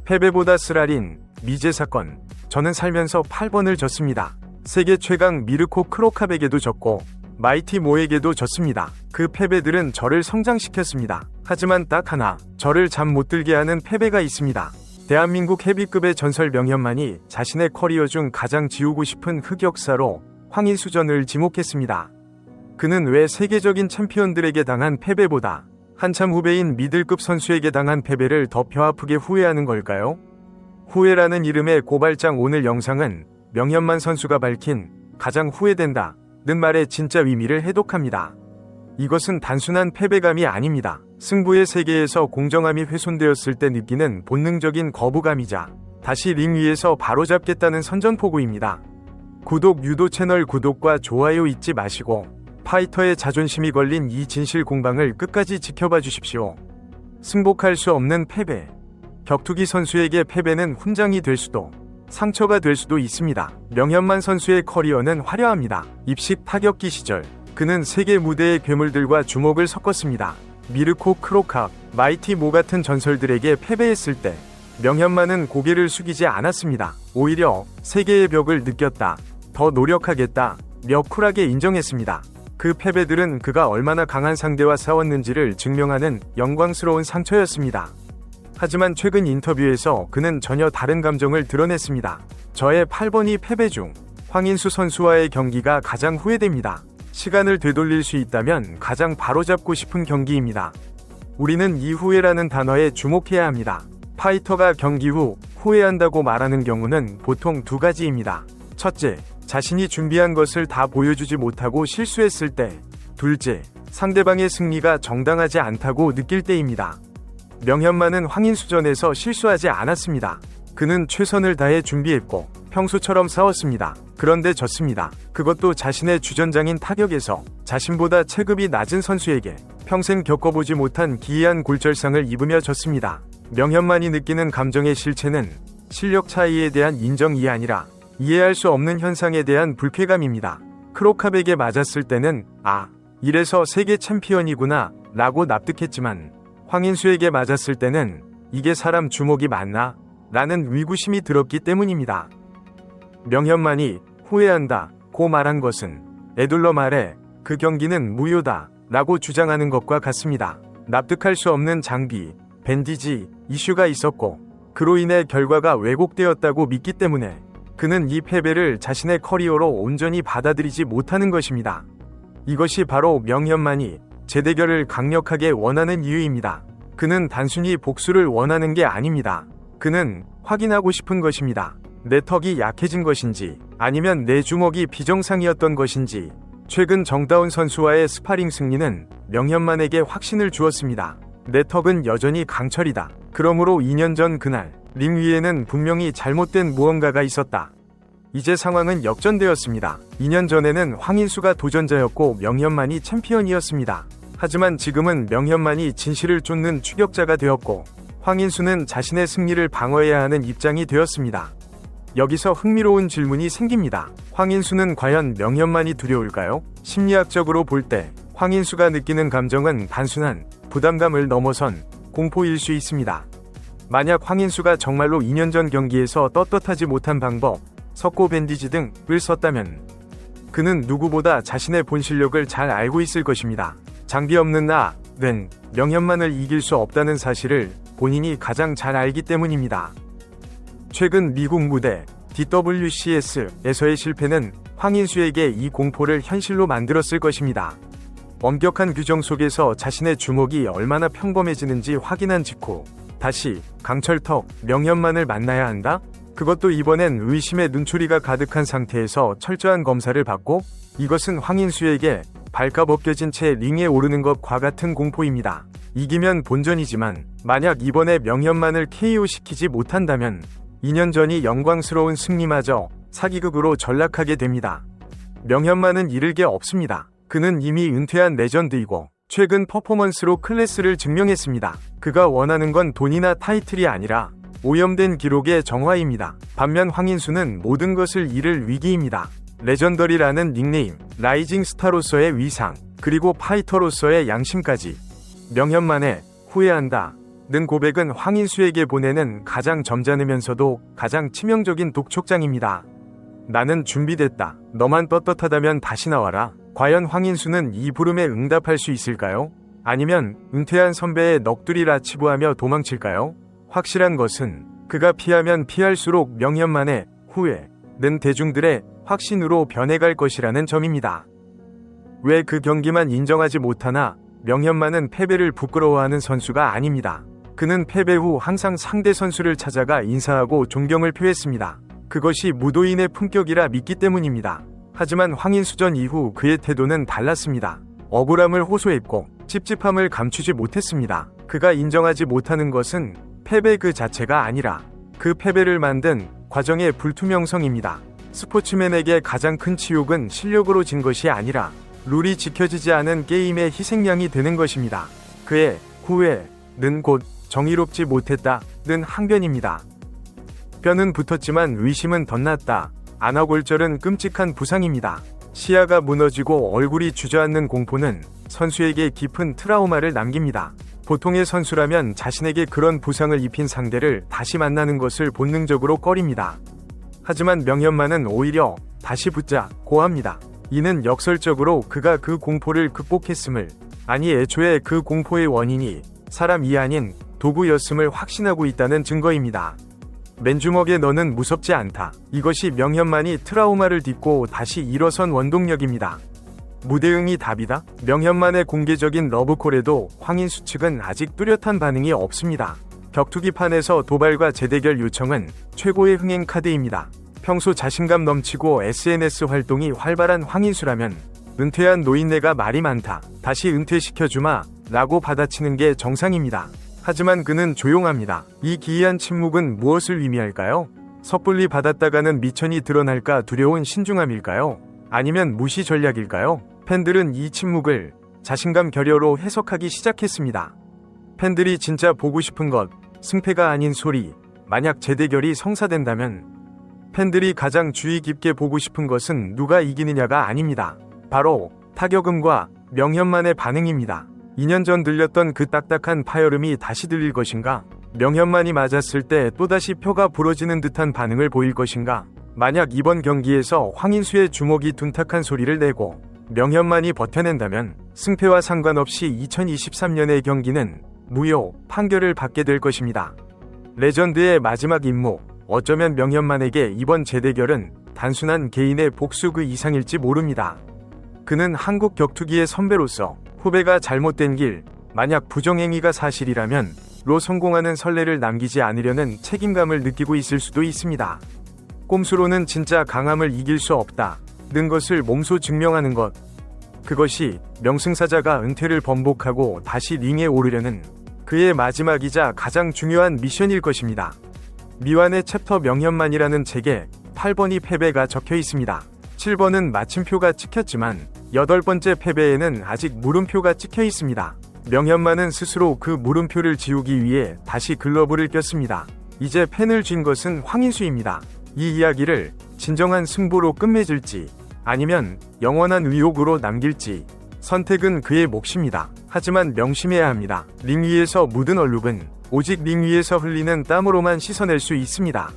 패배보다 쓰라린 미제 사건. 저는 살면서 8번을 졌습니다. 세계 최강 미르코 크로캅에게도 졌고 마이티 모에게도 졌습니다. 그 패배들은 저를 성장시켰습니다. 하지만 딱 하나, 저를 잠 못 들게 하는 패배가 있습니다. 대한민국 헤비급의 전설 명현만이 자신의 커리어 중 가장 지우고 싶은 흑역사로 황인수전을 지목했습니다. 그는 왜 세계적인 챔피언들에게 당한 패배보다 한참 후배인 미들급 선수에게 당한 패배를 더 뼈아프게 후회하는 걸까요? 후회라는 이름의 고발장. 오늘 영상은 명현만 선수가 밝힌 가장 후회된다 는 말의 진짜 의미를 해독합니다. 이것은 단순한 패배감이 아닙니다. 승부의 세계에서 공정함이 훼손되었을 때 느끼는 본능적인 거부감이자 다시 링 위에서 바로잡겠다는 선전포고입니다. 구독 유도 채널 구독과 좋아요 잊지 마시고 파이터의 자존심이 걸린 이 진실 공방을 끝까지 지켜봐 주십시오. 승복할 수 없는 패배. 격투기 선수에게 패배는 훈장이 될 수도 상처가 될 수도 있습니다. 명현만 선수의 커리어는 화려합니다. 입식 타격기 시절 그는 세계 무대의 괴물들과 주먹을 섞었습니다. 미르코 크로캅, 마이티 모 같은 전설들에게 패배했을 때 명현만은 고개를 숙이지 않았습니다. 오히려 세계의 벽을 느꼈다, 더 노력하겠다 며 쿨하게 인정했습니다. 그 패배들은 그가 얼마나 강한 상대와 싸웠는지를 증명하는 영광스러운 상처였습니다. 하지만 최근 인터뷰에서 그는 전혀 다른 감정을 드러냈습니다. 저의 8번이 패배 중 황인수 선수와의 경기가 가장 후회됩니다. 시간을 되돌릴 수 있다면 가장 바로잡고 싶은 경기입니다. 우리는 이 후회라는 단어에 주목해야 합니다. 파이터가 경기 후 후회한다고 말하는 경우는 보통 두 가지입니다. 첫째, 자신이 준비한 것을 다 보여주지 못하고 실수했을 때. 둘째, 상대방의 승리가 정당하지 않다고 느낄 때입니다. 명현만은 황인수전에서 실수하지 않았습니다. 그는 최선을 다해 준비했고 평소처럼 싸웠습니다. 그런데 졌습니다. 그것도 자신의 주전장인 타격에서 자신보다 체급이 낮은 선수에게 평생 겪어보지 못한 기이한 골절상을 입으며 졌습니다. 명현만이 느끼는 감정의 실체는 실력 차이에 대한 인정이 아니라 이해할 수 없는 현상에 대한 불쾌감입니다. 크로캅에게 맞았을 때는 이래서 세계 챔피언이구나 라고 납득했지만 황인수에게 맞았을 때는 이게 사람 주먹이 맞나? 라는 의구심이 들었기 때문입니다. 명현만이 후회한다 고 말한 것은 에둘러 말해 그 경기는 무효다 라고 주장하는 것과 같습니다. 납득할 수 없는 장비, 밴디지 이슈가 있었고 그로 인해 결과가 왜곡되었다고 믿기 때문에 그는 이 패배를 자신의 커리어로 온전히 받아들이지 못하는 것입니다. 이것이 바로 명현만이 재대결을 강력하게 원하는 이유입니다. 그는 단순히 복수를 원하는 게 아닙니다. 그는 확인하고 싶은 것입니다. 내 턱이 약해진 것인지 아니면 내 주먹이 비정상이었던 것인지. 최근 정다운 선수와의 스파링 승리는 명현만에게 확신을 주었습니다. 내 턱은 여전히 강철이다. 그러므로 2년 전 그날 링 위에는 분명히 잘못된 무언가가 있었다. 이제 상황은 역전되었습니다. 2년 전에는 황인수가 도전자였고 명현만이 챔피언이었습니다. 하지만 지금은 명현만이 진실을 쫓는 추격자가 되었고 황인수는 자신의 승리를 방어해야 하는 입장이 되었습니다. 여기서 흥미로운 질문이 생깁니다. 황인수는 과연 명현만이 두려울까요? 심리학적으로 볼 때 황인수가 느끼는 감정은 단순한 부담감을 넘어선 공포일 수 있습니다. 만약 황인수가 정말로 2년 전 경기에서 떳떳하지 못한 방법, 석고 밴디지 등을 썼다면 그는 누구보다 자신의 본 실력을 잘 알고 있을 것입니다. 장비 없는 나는 명현만을 이길 수 없다는 사실을 본인이 가장 잘 알기 때문입니다. 최근 미국 무대 DWCS에서의 실패는 황인수에게 이 공포를 현실로 만들었을 것입니다. 엄격한 규정 속에서 자신의 주먹이 얼마나 평범해지는지 확인한 직후 다시 강철턱 명현만을 만나야 한다? 그것도 이번엔 의심의 눈초리가 가득한 상태에서 철저한 검사를 받고. 이것은 황인수에게 발가벗겨진 채 링에 오르는 것과 같은 공포입니다. 이기면 본전이지만 만약 이번에 명현만을 KO시키지 못한다면 2년 전이 영광스러운 승리마저 사기극으로 전락하게 됩니다. 명현만은 잃을 게 없습니다. 그는 이미 은퇴한 레전드이고 최근 퍼포먼스로 클래스를 증명했습니다. 그가 원하는 건 돈이나 타이틀이 아니라 오염된 기록의 정화입니다. 반면 황인수는 모든 것을 잃을 위기입니다. 레전더리라는 닉네임, 라이징 스타로서의 위상, 그리고 파이터로서의 양심까지. 명현만의 후회한다 는 고백은 황인수에게 보내는 가장 점잖으면서도 가장 치명적인 독촉장입니다. 나는 준비됐다. 너만 떳떳하다면 다시 나와라. 과연 황인수는 이 부름에 응답할 수 있을까요? 아니면 은퇴한 선배의 넋두리라 치부하며 도망칠까요? 확실한 것은 그가 피하면 피할수록 명현만의 후회는 대중들의 확신으로 변해갈 것이라는 점입니다. 왜 그 경기만 인정하지 못하나 명현만은 패배를 부끄러워하는 선수가 아닙니다. 그는 패배 후 항상 상대 선수를 찾아가 인사하고 존경을 표했습니다. 그것이 무도인의 품격이라 믿기 때문입니다. 하지만 황인수전 이후 그의 태도는 달랐습니다. 억울함을 호소했고 찝찝함을 감추지 못했습니다. 그가 인정하지 못하는 것은 패배 그 자체가 아니라 그 패배를 만든 과정의 불투명성입니다. 스포츠맨에게 가장 큰 치욕은 실력으로 진 것이 아니라 룰이 지켜지지 않은 게임의 희생양이 되는 것입니다. 그의 후회는 곧 정의롭지 못했다는 항변입니다. 뼈는 붙었지만 의심은 덧났다. 안아골절은 끔찍한 부상입니다. 시야가 무너지고 얼굴이 주저앉는 공포는 선수에게 깊은 트라우마를 남깁니다. 보통의 선수라면 자신에게 그런 부상을 입힌 상대를 다시 만나는 것을 본능적으로 꺼립니다. 하지만 명현만은 오히려 다시 붙자고 합니다. 이는 역설적으로 그가 그 공포를 극복했음을, 아니 애초에 그 공포의 원인이 사람이 아닌 도구였음을 확신하고 있다는 증거입니다. 맨주먹에 너는 무섭지 않다. 이것이 명현만이 트라우마를 딛고 다시 일어선 원동력입니다. 무대응이 답이다? 명현만의 공개적인 러브콜에도 황인수 측은 아직 뚜렷한 반응이 없습니다. 격투기판에서 도발과 재대결 요청은 최고의 흥행 카드입니다. 평소 자신감 넘치고 SNS 활동이 활발한 황인수라면 은퇴한 노인네가 말이 많다. 다시 은퇴시켜주마 라고 받아치는 게 정상입니다. 하지만 그는 조용합니다. 이 기이한 침묵은 무엇을 의미할까요? 섣불리 받았다가는 미천이 드러날까 두려운 신중함일까요? 아니면 무시 전략일까요? 팬들은 이 침묵을 자신감 결여로 해석하기 시작했습니다. 팬들이 진짜 보고 싶은 것, 승패가 아닌 소리. 만약 재대결이 성사된다면 팬들이 가장 주의 깊게 보고 싶은 것은 누가 이기느냐가 아닙니다. 바로 타격음과 명현만의 반응입니다. 2년 전 들렸던 그 딱딱한 파열음이 다시 들릴 것인가? 명현만이 맞았을 때 또다시 표가 부러지는 듯한 반응을 보일 것인가? 만약 이번 경기에서 황인수의 주먹이 둔탁한 소리를 내고 명현만이 버텨낸다면 승패와 상관없이 2023년의 경기는 무효 판결을 받게 될 것입니다. 레전드의 마지막 임무, 어쩌면 명현만에게 이번 재대결은 단순한 개인의 복수 그 이상일지 모릅니다. 그는 한국 격투기의 선배로서 후배가 잘못된 길, 만약 부정행위가 사실이라면 로 성공하는 선례를 남기지 않으려는 책임감을 느끼고 있을 수도 있습니다. 꼼수로는 진짜 강함을 이길 수 없다는 것을 몸소 증명하는 것, 그것이 명승사자가 은퇴를 번복하고 다시 링에 오르려는 그의 마지막이자 가장 중요한 미션일 것입니다. 미완의 챕터 명현만이라는 책에 8번이 패배가 적혀 있습니다. 7번은 마침표가 찍혔지만 8번째 패배에는 아직 물음표가 찍혀 있습니다. 명현만은 스스로 그 물음표를 지우기 위해 다시 글러브를 꼈습니다. 이제 펜을 쥔 것은 황인수입니다. 이 이야기를 진정한 승부로 끝맺을지 아니면 영원한 의혹으로 남길지 선택은 그의 몫입니다. 하지만 명심해야 합니다. 링 위에서 묻은 얼룩은 오직 링 위에서 흘리는 땀으로만 씻어낼 수 있습니다.